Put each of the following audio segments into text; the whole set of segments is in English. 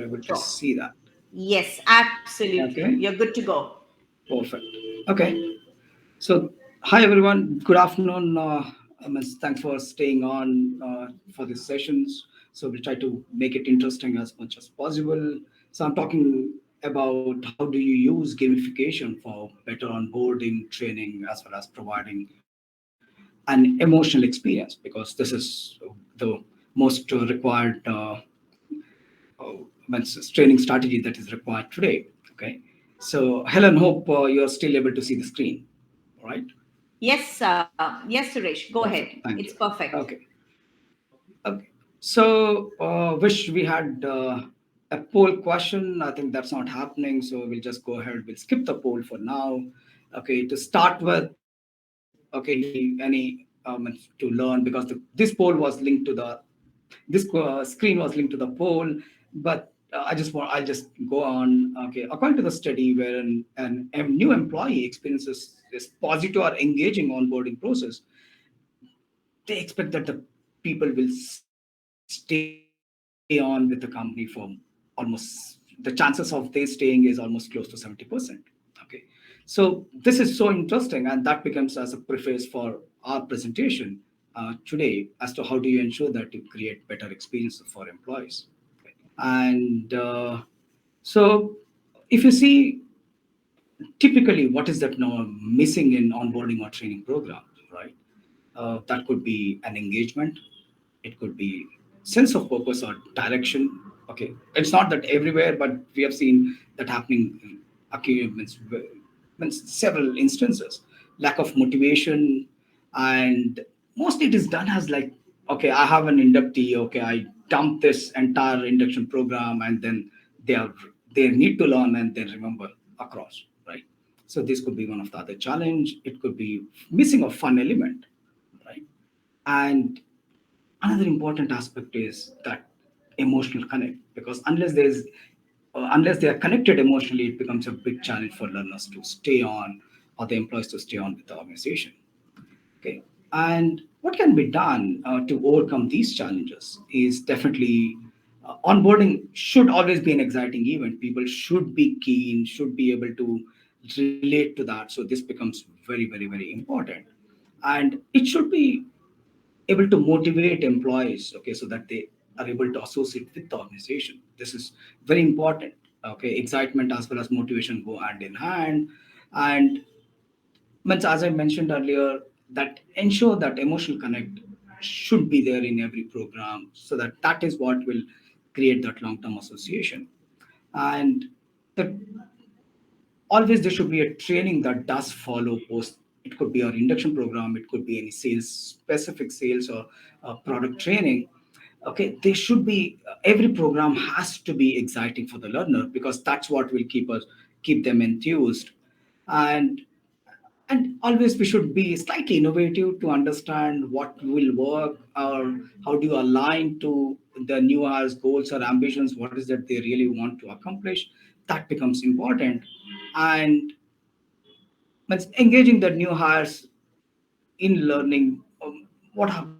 able to Sure. see that. Yes, absolutely. Okay, You're good to go. perfect. Okay, so hi everyone. Good afternoon. Thanks for staying on for these sessions. So we'll try to make it interesting as much as possible. So I'm talking about how do you use gamification for better onboarding, training, as well as providing an emotional experience, because this is the most required training strategy that is required today. Okay, so Helen, hope you're still able to see the screen. All right, Yes, Suresh, go ahead. perfect. It's Thank you. perfect. Okay, okay. So wish we had a poll question. I think that's not happening, so we'll just go ahead. We'll skip the poll for now. Okay, to start with, okay, if you need any to learn, because this poll was linked to the screen was linked to the poll, but I'll just go on. Okay, according to the study, where a new employee experiences this positive or engaging onboarding process, they expect that the people will stay on with the company for the chances of they staying is almost close to 70%. Okay, so this is so interesting, and that becomes as a preface for our presentation today as to how do you ensure that you create better experiences for employees. And so if you see, typically what is that now missing in onboarding or training programs, right? That could be an engagement, it could be sense of purpose or direction. Okay, it's not that everywhere, but we have seen that happening. Okay, means several instances. Lack of motivation, and mostly it is done as like, okay, I have an inductee. Okay, I dump this entire induction program, and then they are they need to learn and then remember across, right? So this could be one of the other challenge. It could be missing a fun element, right? And another important aspect is that emotional connect, because unless they are connected emotionally, it becomes a big challenge for learners to stay on, or the employees to stay on with the organization. Okay, and what can be done to overcome these challenges is definitely onboarding should always be an exciting event. People should be keen, should be able to relate to that. So this becomes very important, and it should be able to motivate employees, okay, so that they are able to associate with the organization. This is very important. Okay, excitement as well as motivation go hand in hand. And as I mentioned earlier, that ensure that emotional connect should be there in every program, so that that is what will create that long term association. And the always there should be a training that does follow post. It could be our induction program, it could be any sales, specific sales, or product training. Okay, they should be, every program has to be exciting for the learner, because that's what will keep them enthused. And and always we should be slightly innovative to understand what will work, or how do you align to the new hires goals or ambitions, what is that they really want to accomplish. That becomes important. And engaging the new hires in learning, what happens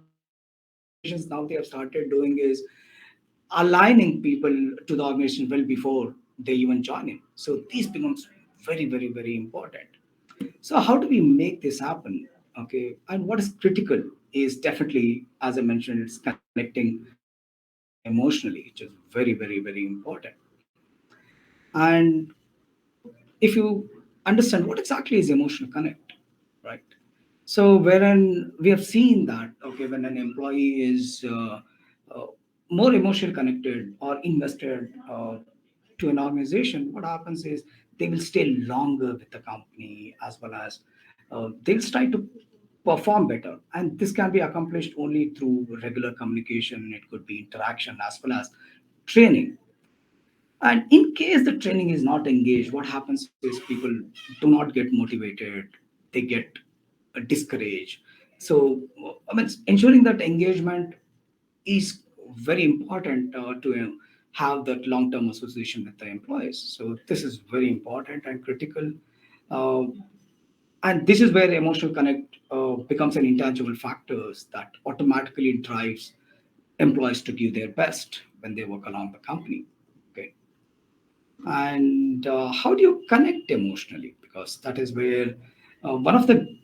is most organizations now they have started doing is aligning people to the organization well before they even join in. So this becomes very important. So how do we make this happen? Okay, and what is critical is definitely, as I mentioned, it's connecting emotionally, which is very important. And if you understand what exactly is emotional connect, right? So wherein we have seen that, okay, when an employee is uh, more emotionally connected or invested to an organization, what happens is they will stay longer with the company, as well as they'll try to perform better. And this can be accomplished only through regular communication. It could be interaction as well as training. And in case the training is not engaged, what happens is people do not get motivated, they get discouraged. So, ensuring that engagement is very important to have that long term association with the employees. So, this is very important and critical. Uh, and this is where emotional connect becomes an intangible factors that automatically drives employees to give their best when they work along the company. Okay, And how do you connect emotionally? Because that is where one of the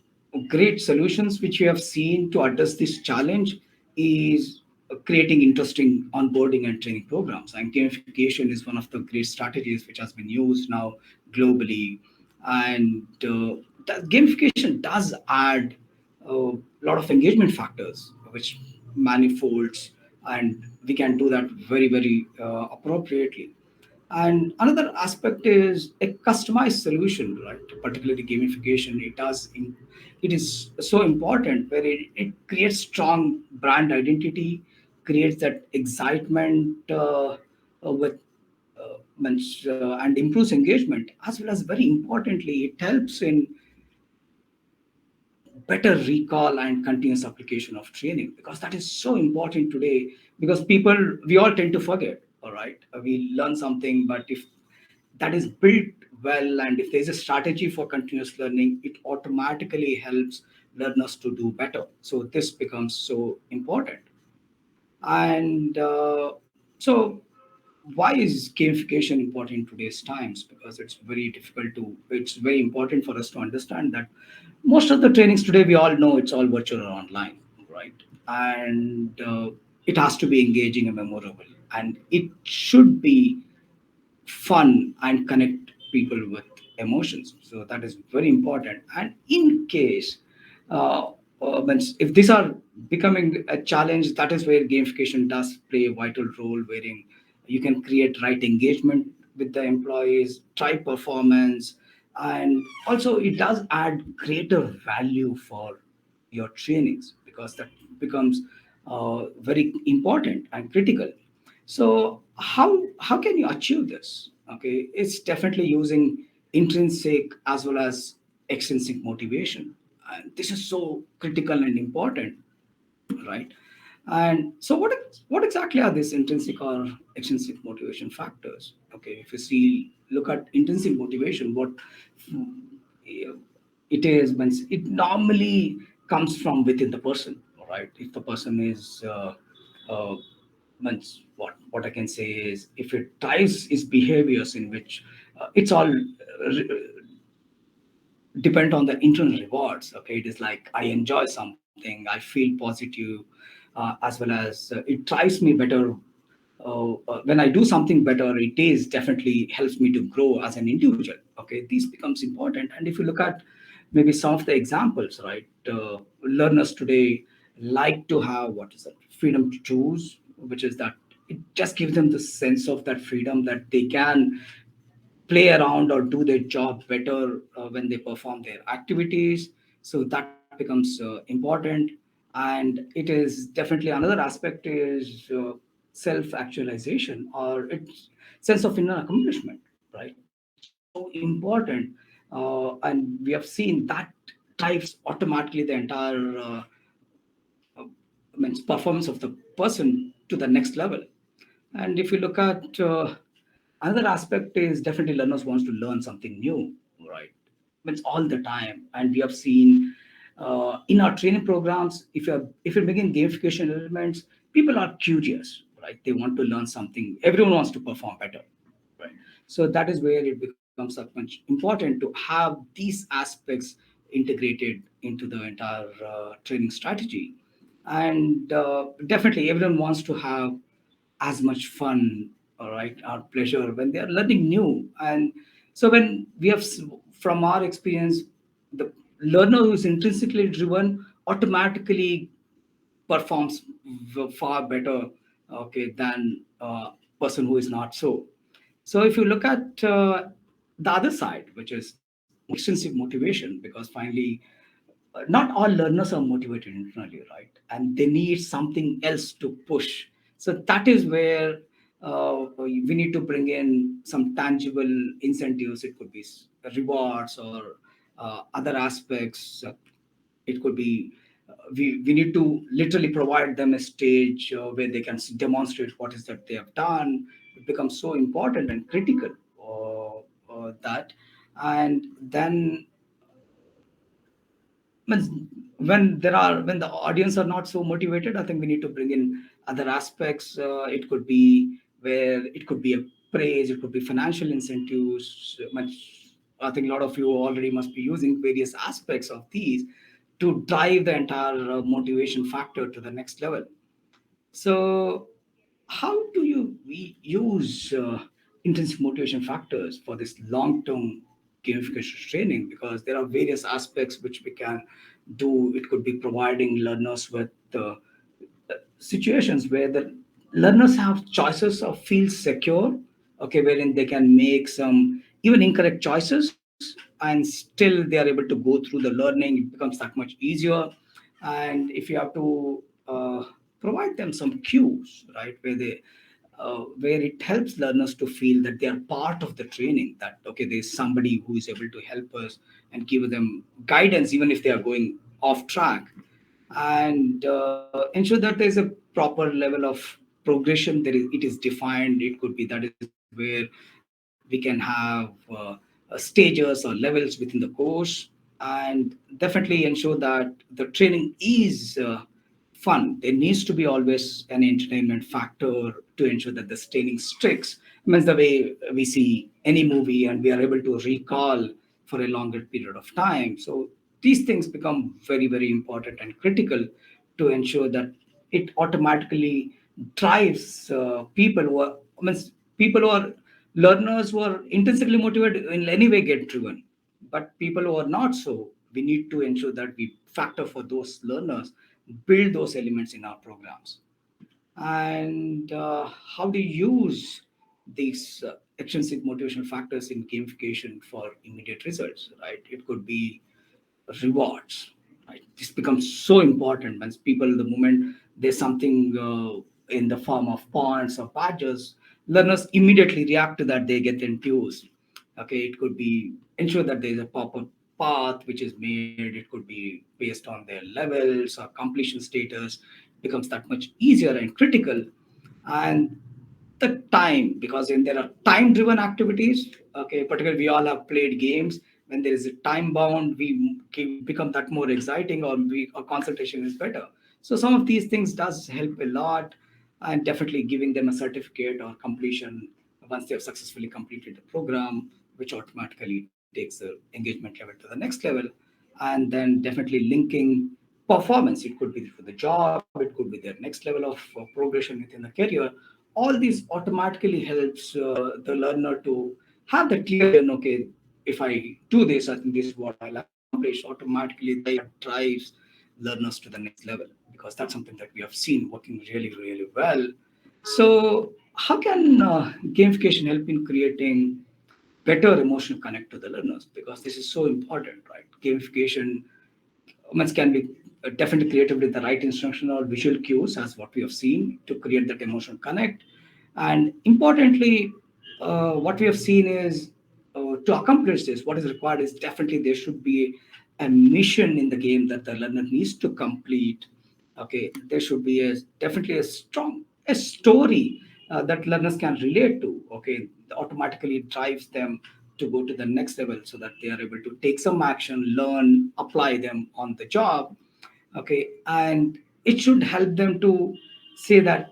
great solutions which we have seen to address this challenge is creating interesting onboarding and training programs. And gamification is one of the great strategies which has been used now globally. And that gamification does add a lot of engagement factors, which manifolds, and we can do that very, very appropriately. And another aspect is a customized solution, right? Particularly gamification, it is so important where it creates strong brand identity, creates that excitement with and improves engagement, as well as very importantly, it helps in better recall and continuous application of training, because that is so important today. Because people, we all tend to forget. All right, we learn something, but if that is built well, and if there's a strategy for continuous learning, it automatically helps learners to do better. So this becomes so important. And so why is gamification important in today's times? Because it's very important for us to understand that most of the trainings today, we all know, it's all virtual or online, right? And it has to be engaging and memorable, and it should be fun and connect people with emotions. So that is very important. And in case, if these are becoming a challenge, that is where gamification does play a vital role, wherein you can create right engagement with the employees, try performance, and also it does add greater value for your trainings, because that becomes very important and critical. So how can you achieve this? Okay, it's definitely using intrinsic as well as extrinsic motivation, and this is so critical and important, right? And so what exactly are these intrinsic or extrinsic motivation factors? Okay, if you see, look at intrinsic motivation, what it is means it normally comes from within the person, right? If the person is means what I can say is, if it drives his behaviors in which it's all depend on the internal rewards. Okay, it is like I enjoy something, I feel positive, as well as it drives me better. When I do something better, it is definitely helps me to grow as an individual. Okay, this becomes important. And if you look at maybe some of the examples, right? Learners today like to have, what is it, freedom to choose, which is that it just gives them the sense of that freedom, that they can play around or do their job better when they perform their activities. So that becomes important. And it is definitely another aspect is self actualization, or its sense of inner accomplishment, right? It's so important. And we have seen that drives automatically the entire uh, means performance of the person to the next level. And if you look at another aspect is definitely learners wants to learn something new, right? Means all the time. And we have seen in our training programs, if you begin gamification elements, people are curious, right? They want to learn something. Everyone wants to perform better, right? So that is where it becomes that much important to have these aspects integrated into the entire training strategy. And definitely everyone wants to have as much fun, all right, or pleasure when they are learning new. And so when we have from our experience, the learner who is intrinsically driven automatically performs far better, okay, than person who is not so. So if you look at the other side, which is extrinsic motivation, because finally not all learners are motivated internally, right? And they need something else to push. So that is where we need to bring in some tangible incentives. It could be rewards or other aspects. It could be we need to literally provide them a stage where they can demonstrate what is that they have done. It becomes so important and critical, that. And then means when the audience are not so motivated, I think we need to bring in other aspects. It could be where it could be a praise, it could be financial incentives. I think a lot of you already must be using various aspects of these to drive the entire motivation factor to the next level. So, how do you we use intensive motivation factors for this long-term gamification training? Because there are various aspects which we can do. It could be providing learners with situations where the learners have choices or feel secure, okay, wherein they can make some even incorrect choices and still they are able to go through the learning. It becomes that much easier. And if you have to provide them some cues, right, where it helps learners to feel that they are part of the training, that okay, there's somebody who is able to help us and give them guidance even if they are going off track, and ensure that there's a proper level of progression. It is defined. It could be that is where we can have stages or levels within the course, and definitely ensure that the training is fun. There needs to be always an entertainment factor to ensure that the training sticks. I mean, the way we see any movie and we are able to recall for a longer period of time. So these things become very, very important and critical to ensure that it automatically drives people who are, I mean, people who are learners who are intrinsically motivated in any way get driven. But people who are not so, we need to ensure that we factor for those learners, build those elements in our programs. And how do you use these extrinsic motivational factors in gamification for immediate results, right? It could be rewards, right? This becomes so important when people, the moment there's something in the form of points or badges, learners immediately react to that. They get enthused. Okay, it could be ensure that there's a proper path which is made. It could be based on their levels or completion status, becomes that much easier and critical. And the time, because when there are time driven activities, okay, particularly we all have played games, when there is a time bound, become that more exciting, or our concentration is better. So some of these things does help a lot. And definitely giving them a certificate or completion once they have successfully completed the program, which automatically takes the engagement level to the next level. And then definitely linking performance. It could be for the job, it could be their next level of progression within the career. All these automatically helps the learner to have the clear vision. Okay, if I do this, I think this is what I'll accomplish. Automatically that drives learners to the next level, because that's something that we have seen working really, really well. So how can gamification help in creating better emotional connect to the learners? Because this is so important, right? Gamification humans can be definitely created with the right instruction or visual cues, as what we have seen, to create that emotional connect. And importantly, what we have seen is to accomplish this, what is required is definitely there should be a mission in the game that the learner needs to complete. Okay, there should be definitely a strong a story that learners can relate to. Okay, automatically drives them to go to the next level, so that they are able to take some action, learn, apply them on the job. Okay, and it should help them to say that,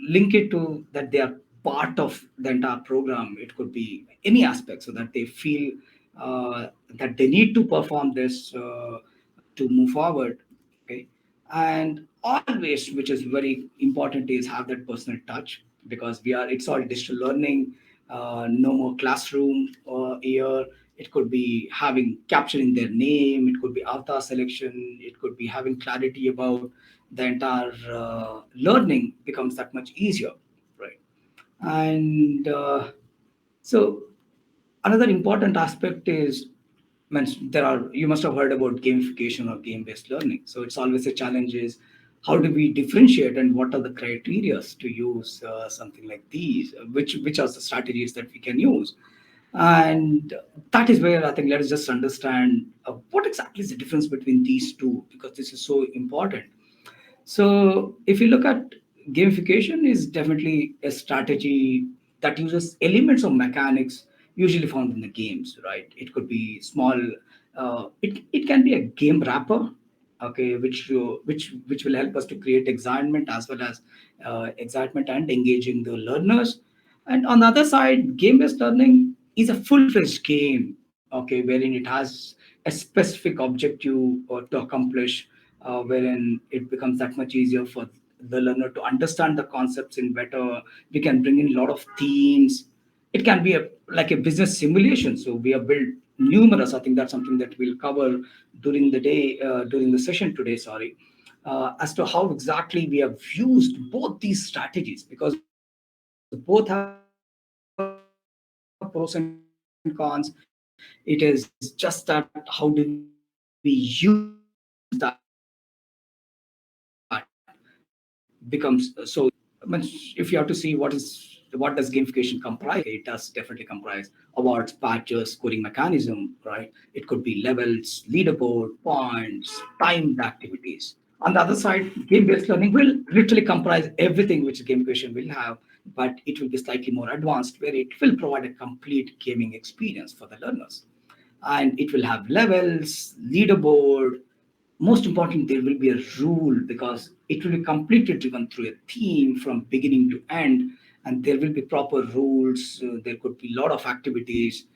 link it to that they are part of the entire program. It could be any aspect, so that they feel that they need to perform this to move forward. Okay, and always, which is very important, is have that personal touch, because it's all digital learning. No more classroom here. It could be having capturing their name, it could be avatar selection, it could be having clarity about the entire learning becomes that much easier, right? And so another important aspect is, there are, you must have heard about gamification or game based learning. So it's always a challenge is, how do we differentiate and what are the criteria to use something like these, which are the strategies that we can use. And that is where I think, let us just understand what exactly is the difference between these two, because this is so important. So if you look at, gamification is definitely a strategy that uses elements of mechanics usually found in the games, right? It could be small. It can be a game wrapper, okay, which will help us to create excitement, as well as excitement and engaging the learners. And on the other side, game-based learning is a full-fledged game, okay, wherein it has a specific objective to accomplish, wherein it becomes that much easier for the learner to understand the concepts in better. We can bring in a lot of themes. It can be like a business simulation. So we have built numerous. I think that's something that we'll cover during the day, during the session today. Sorry, as to how exactly we have used both these strategies, because both have pros and cons. It is just that how do we use that becomes so if you have to see what does gamification comprise, okay, it does definitely comprise awards, patches, scoring mechanism, right? It could be levels, leaderboard, points, timed activities. On the other side, game-based learning will literally comprise everything which gamification will have, but it will be slightly more advanced, where it will provide a complete gaming experience for the learners. And it will have levels, leaderboard. Most important, there will be a rule, because it will be completely driven through a theme from beginning to end, and there will be proper rules. There could be a lot of activities,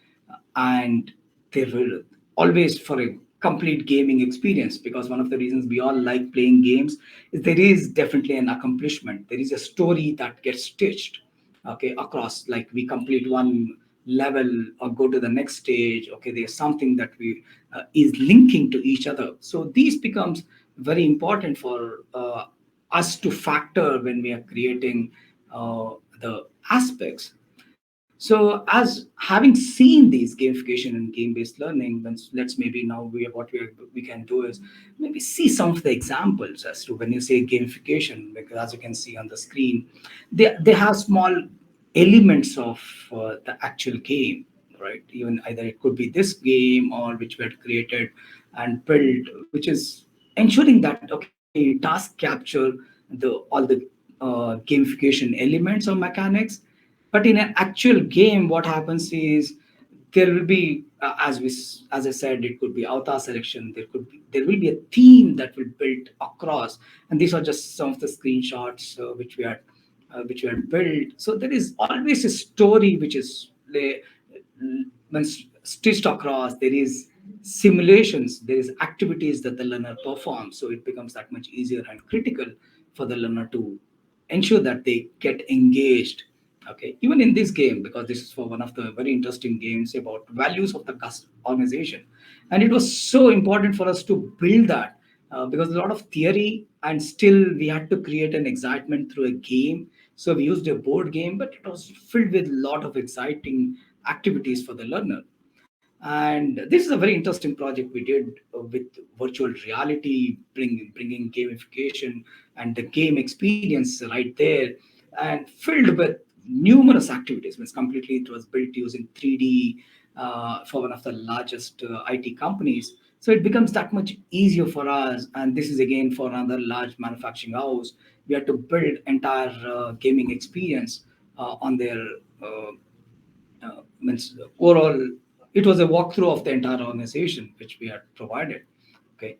and there will always for a complete gaming experience, because one of the reasons we all like playing games is there is definitely an accomplishment. There is a story that gets stitched, okay, across, like we complete one level or go to the next stage, okay, there's something that we is linking to each other. So these becomes very important for us to factor when we are creating the aspects. So, as having seen these gamification and game-based learning, let's maybe now we can do is maybe see some of the examples as to when you say gamification, because as you can see on the screen, they have small elements of the actual game, right? Even either it could be this game or which we had created and built, which is ensuring that okay, task capture all the gamification elements or mechanics. But in an actual game, what happens is there will be, as I said, it could be avatar selection. There will be a theme that will build across, and these are just some of the screenshots which we had built. So there is always a story which is when stitched across. There is simulations. There is activities that the learner performs. So it becomes that much easier and critical for the learner to ensure that they get engaged, okay, even in this game, because this is for one of the very interesting games about values of the organization. And it was so important for us to build that, because a lot of theory, and still we had to create an excitement through a game. So we used a board game, but it was filled with a lot of exciting activities for the learner. And this is a very interesting project we did with virtual reality, bringing gamification and the game experience right there, and filled with numerous activities. It's completely, it was built using 3D for one of the largest IT companies. So it becomes that much easier for us. And this is again for another large manufacturing house. We had to build entire gaming experience on their means overall, it was a walkthrough of the entire organization which we had provided, okay.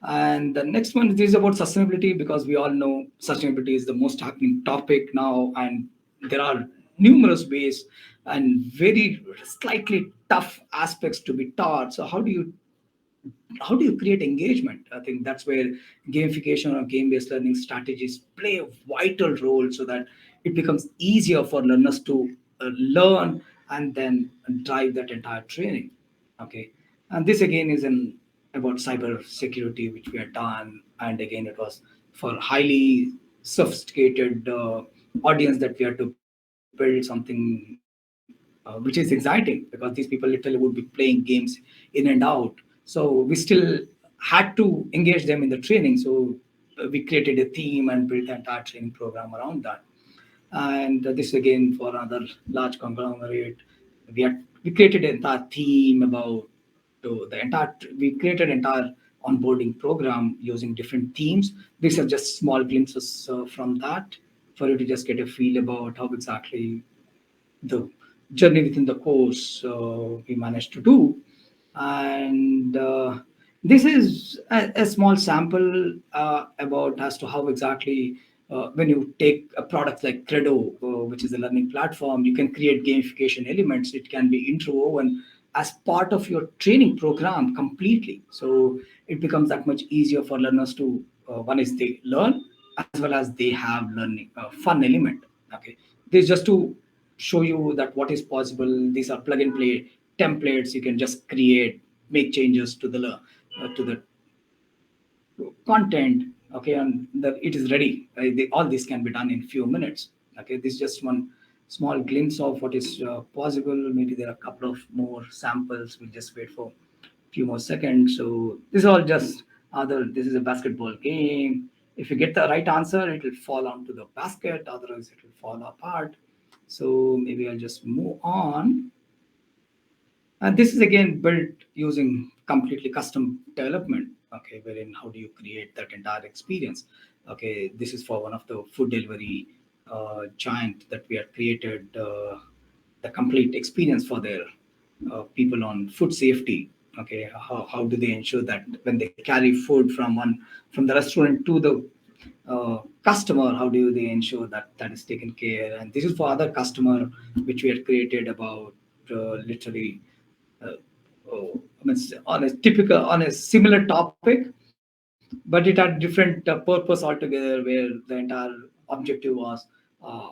And the next one is about sustainability, because we all know sustainability is the most happening topic now, and there are numerous ways and very slightly tough aspects to be taught. So how do you create engagement? I think that's where gamification or game-based learning strategies play a vital role, so that it becomes easier for learners to learn and then drive that entire training, okay. And this again is in about cyber security, which we had done, and again it was for highly sophisticated audience that we had to build something which is exciting, because these people literally would be playing games in and out. So we still had to engage them in the training. So we created a theme and built the entire training program around that. And this again for another large conglomerate. We created an entire theme about the entire. We created entire onboarding program using different themes. These are just small glimpses from that, for you to just get a feel about how exactly the journey within the course we managed to do. And this is a small sample about as to how exactly when you take a product like Credo, which is a learning platform, you can create gamification elements. It can be interwoven as part of your training program completely. So it becomes that much easier for learners to, one is they learn as well as they have learning fun element. Okay, this just to show you that what is possible. These are plug and play templates. You can just create, make changes to to the content. Okay, and it is ready. All this can be done in few minutes. Okay, this is just one small glimpse of what is possible. Maybe there are a couple of more samples. We'll just wait for a few more seconds. So this is all just other. This is a basketball game. If you get the right answer, it will fall onto the basket. Otherwise, it will fall apart. So maybe I'll just move on. And this is again built using completely custom development. Okay, wherein how do you create that entire experience? Okay, this is for one of the food delivery giant that we have created the complete experience for their people on food safety. Okay, how do they ensure that when they carry food from the restaurant to the customer, how do they ensure that that is taken care? And this is for other customer which we had created about literally uh, on a similar topic, but it had different purpose altogether, where the entire objective was uh,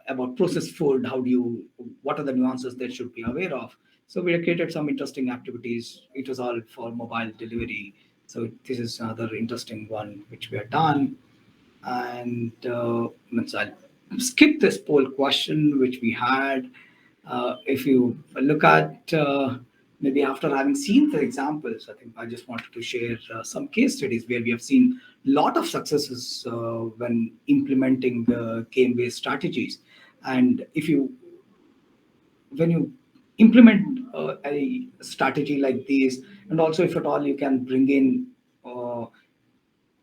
about processed food. How do you, what are the nuances that should be aware of? So we created some interesting activities. It was all for mobile delivery. So this is another interesting one which we have done. And I'll skip this poll question which we had. If you look at maybe after having seen the examples, I think I just wanted to share some case studies where we have seen a lot of successes when implementing game-based strategies. And if you when you implement a strategy like this, and also if at all you can bring in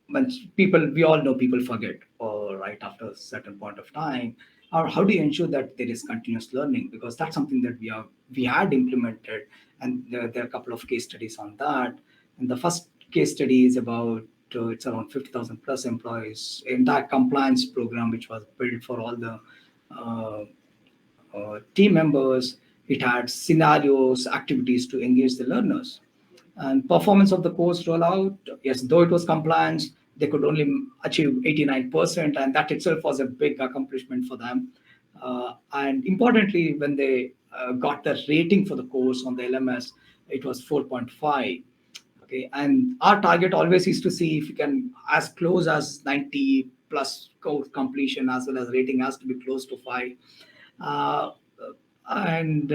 when people, we all know people forget right after a certain point of time, or how do you ensure that there is continuous learning? Because that's something that we had implemented, and there are a couple of case studies on that. And the first case study is about it's around 50,000 plus employees, entire compliance program which was built for all the uh, team members. It had scenarios, activities to engage the learners. And performance of the course rollout, yes, though it was compliance, they could only achieve 89%, and that itself was a big accomplishment for them. And importantly, when they got the rating for the course on the LMS, it was 4.5. Okay, and our target always is to see if you can as close as 90 plus course completion, as well as rating has to be close to 5. uh, and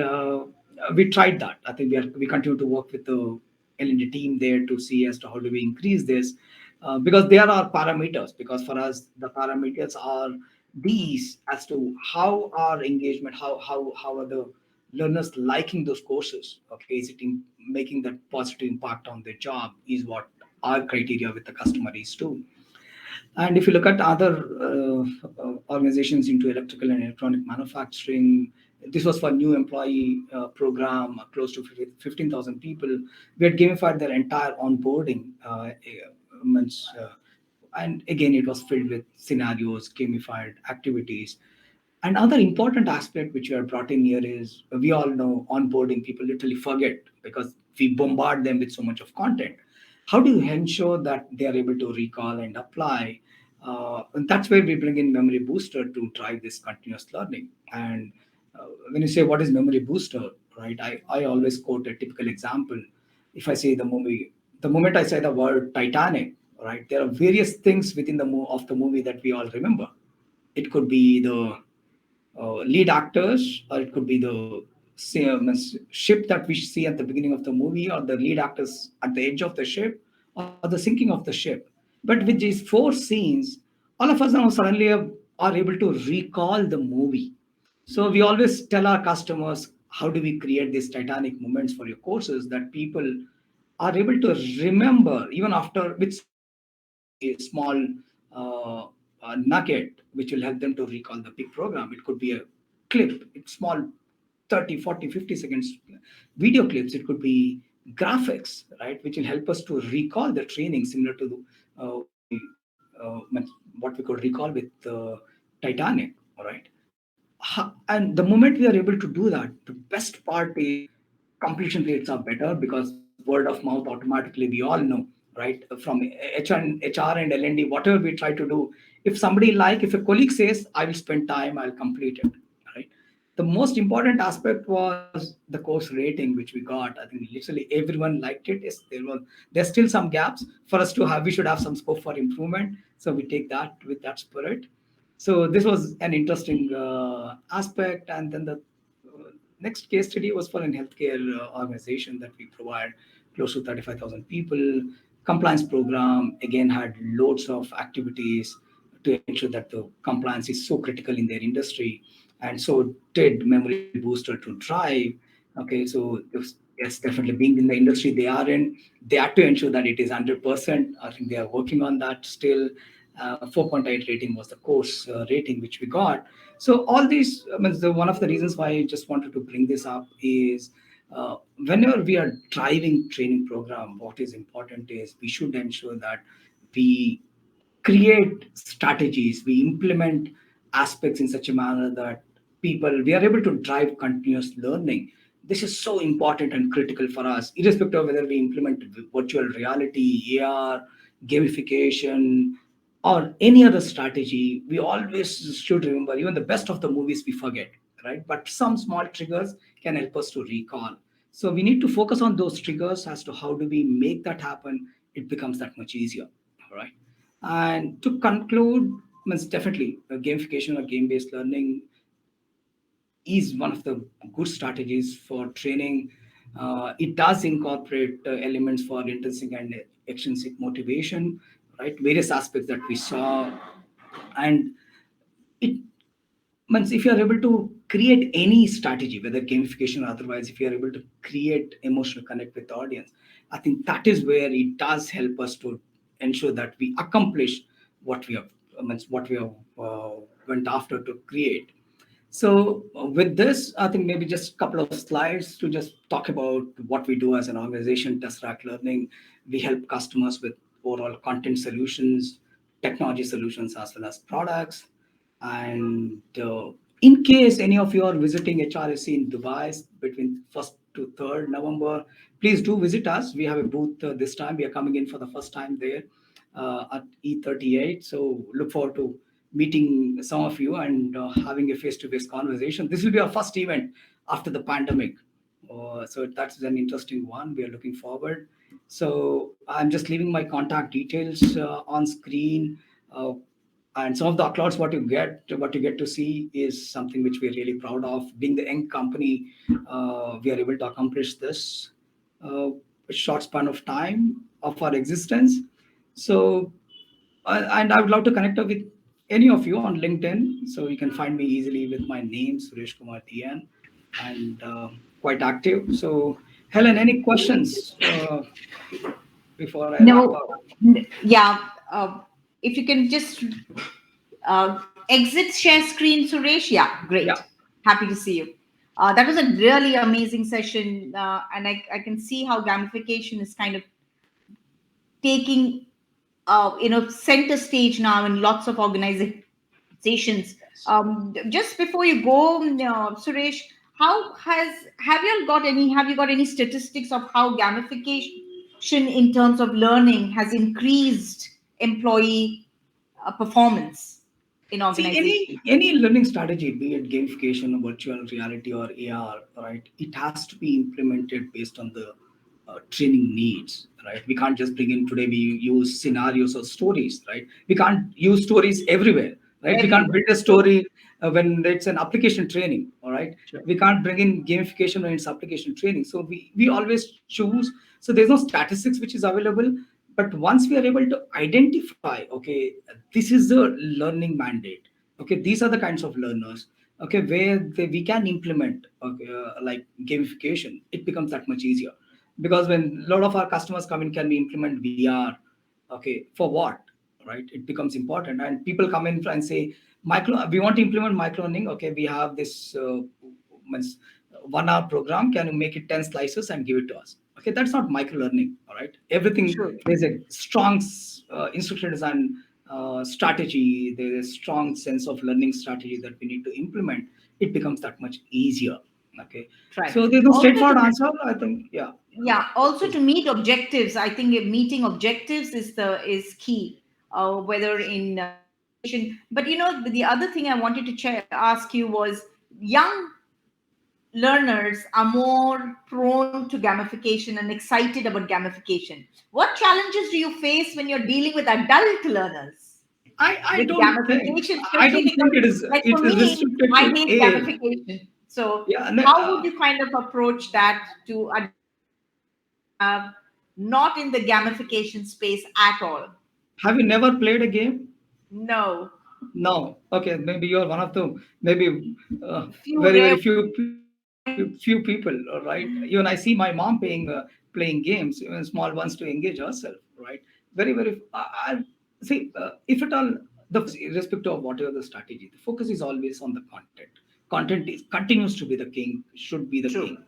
We tried that. I think we continue to work with the L&D team there to see as to how do we increase this, because there are parameters. Because for us, the parameters are these as to how our engagement, how are the learners liking those courses. Okay, is it making that positive impact on their job? Is what our criteria with the customer is too. And if you look at other organizations into electrical and electronic manufacturing, this was for new employee program, close to 15,000 people. We had gamified their entire onboarding. Means, and again, it was filled with scenarios, gamified activities. Another important aspect which you have brought in here is, we all know onboarding people literally forget because we bombard them with so much of content. How do you ensure that they are able to recall and apply? And that's where we bring in Memory Booster to drive this continuous learning. And when you say what is Memory Booster, right? I always quote a typical example. If I say the movie, the moment I say the word Titanic, right? There are various things within of the movie that we all remember. It could be the lead actors, or it could be the ship that we see at the beginning of the movie, or the lead actors at the edge of the ship, or the sinking of the ship. But with these four scenes, all of us now suddenly are able to recall the movie. So we always tell our customers, how do we create these Titanic moments for your courses that people are able to remember even after, with a small nugget which will help them to recall the big program. It could be a clip, it's small, 30, 40, 50 seconds video clips. It could be graphics, right, which will help us to recall the training, similar to what we what we could recall with Titanic. All right. And the moment we are able to do that, the best part is completion rates are better because word of mouth automatically, we all know, right? From HR and L&D, whatever we try to do, if somebody like, if a colleague says, I will spend time, I'll complete it, right? The most important aspect was the course rating, which we got. I think literally everyone liked it. Yes, there's still some gaps for us to have. We should have some scope for improvement. So we take that with that spirit. So this was an interesting aspect. And then the next case study was for an healthcare organization that we provide close to 35,000 people. Compliance program again had loads of activities to ensure that the compliance is so critical in their industry, and so did memory booster to drive. Okay, so yes, definitely being in the industry they are in, they had to ensure that it is 100%. I think they are working on that still. 4.8 rating was the course rating which we got. So all these, I mean, one of the reasons why I just wanted to bring this up is whenever we are driving training program, what is important is we should ensure that we create strategies, we implement aspects in such a manner that people, we are able to drive continuous learning. This is so important and critical for us, irrespective of whether we implement virtual reality, AR, gamification, or any other strategy. We always should remember, even the best of the movies we forget, right? But some small triggers can help us to recall. So we need to focus on those triggers as to how do we make that happen. It becomes that much easier, all right? And to conclude, means definitely gamification or game-based learning is one of the good strategies for training. It does incorporate elements for intrinsic and extrinsic motivation, right? Various aspects that we saw, and it means if you are able to create any strategy, whether gamification or otherwise, if you are able to create emotional connect with the audience, I think that is where it does help us to ensure that we accomplish what we have, means what we have went after to create. So with this, I think maybe just a couple of slides to just talk about what we do as an organization, Tesseract Learning. We help customers with overall content solutions, technology solutions, as well as products. And in case any of you are visiting HRSC in Dubai between 1st to 3rd November, please do visit us. We have a booth this time. We are coming in for the first time there at E38. So look forward to meeting some of you and having a face-to-face conversation. This will be our first event after the pandemic. So that's an interesting one. We are looking forward. So I'm just leaving my contact details on screen. Uh, and some of the applause what you get to see is something which we're really proud of. Being the young company, we are able to accomplish this uh, a short span of time of our existence. So and I would love to connect up with any of you on LinkedIn, so you can find me easily with my name, Suresh Kumar TN, and quite active. So, Helen, any questions before I wrap No, up? yeah. If you can just exit share screen, Suresh. Yeah, great. Yeah. Happy to see you. That was a really amazing session, and I can see how gamification is kind of taking center stage now in lots of organizations. Just before you go, Suresh, have you got any statistics of how gamification in terms of learning has increased employee performance in See, organizations? any learning strategy, be it gamification, virtual reality, or AR, right? It has to be implemented based on the training needs, right? We can't just bring in today. We use scenarios or stories, right? We can't use stories everywhere, right? We can't Everywhere. build a True. story when it's an application training, all right? Sure. We can't bring in gamification when it's application training. So we always choose. So there's no statistics which is available, but once we are able to identify, okay, this is the learning mandate, okay, these are the kinds of learners, okay, where we can implement, okay, like gamification, it becomes that much easier. Because when a lot of our customers come in, can we implement VR, okay, for what, right? It becomes important, and people come in and say, micro, we want to implement micro learning, okay, we have this means 1 hour program, can you make it 10 slices and give it to us? Okay, that's not micro learning, all right? Everything, True. there's a strong instruction design strategy, there is strong sense of learning strategy that we need to implement, it becomes that much easier. Okay, Right. so there's no Also straightforward to answer. I think, yeah. yeah, also Yes. to meet objectives. I think meeting objectives is key, whether in gamification. But the other thing I wanted to ask you was young learners are more prone to gamification and excited about gamification. What challenges do you face when you're dealing with adult learners I with don't think gamification, I especially don't think because, like it for is me, restricted I to hate age. gamification. So, Yeah, no, how would you kind of approach that to not in the gamification space at all? have you never played a game? No, No. Okay, maybe you're one of the maybe few very rare. very few people. All right. Even I see my mom playing games, even small ones, to engage herself. Right. Very very. I see. If at all, the irrespective of whatever the strategy, the focus is always on the content. Content is continues to be the king. Should be the True, king.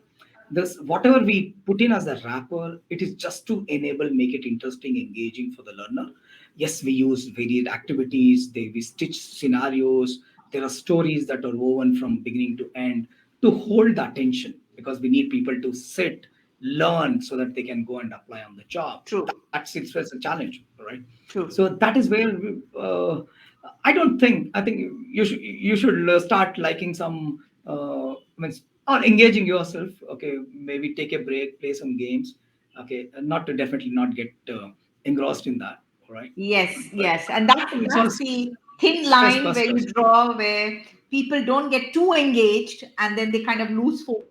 This whatever we put in as a wrapper, it is just to enable, make it interesting, engaging for the learner. Yes, we use varied activities, we stitch scenarios, there are stories that are woven from beginning to end to hold the attention, because we need people to sit, learn, so that they can go and apply on the job. true, That's it's a challenge, right? true. So that is where I don't think, I think you should start liking some means, or engaging yourself. Okay, maybe take a break, play some games. Okay, and not to definitely not get engrossed in that. All right, Yes, but yes, and that's it's all that's the thin stress line where you busters. draw, where people don't get too engaged and then they kind of lose focus.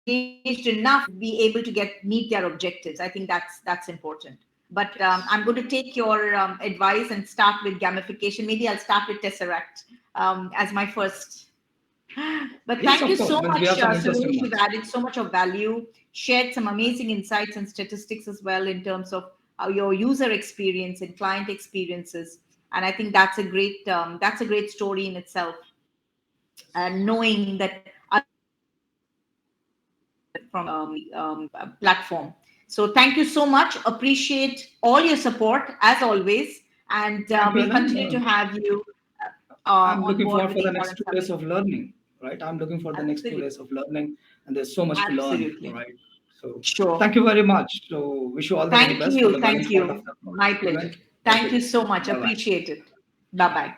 Engaged enough to be able to get meet their objectives. I think that's important. But Yes. I'm going to take your advice and start with gamification. Maybe I'll start with Tesseract as my first. But Yes, thank of you course. so Means we much, have some interesting Suresh. You've ones. added so much of value, shared some Right. amazing insights and statistics as well in terms of your user experience and client experiences. And I think that's a great story in itself. And knowing that other people can benefit from the platform. So thank you so much. Appreciate all your support as always, and Thank you, we'll Ellen. continue to have you I'm on looking board forward with for the the next important 2 days subject. of learning. Right. I'm looking for the next two Absolutely, days of learning, and there's so much to learn. All absolutely. right. So Sure. thank you very much. So wish you all the very Thank best for you. the balance Thank part of you. the My pleasure. event. Thank Thank you. you so much. Bye bye. Appreciate it. Bye bye.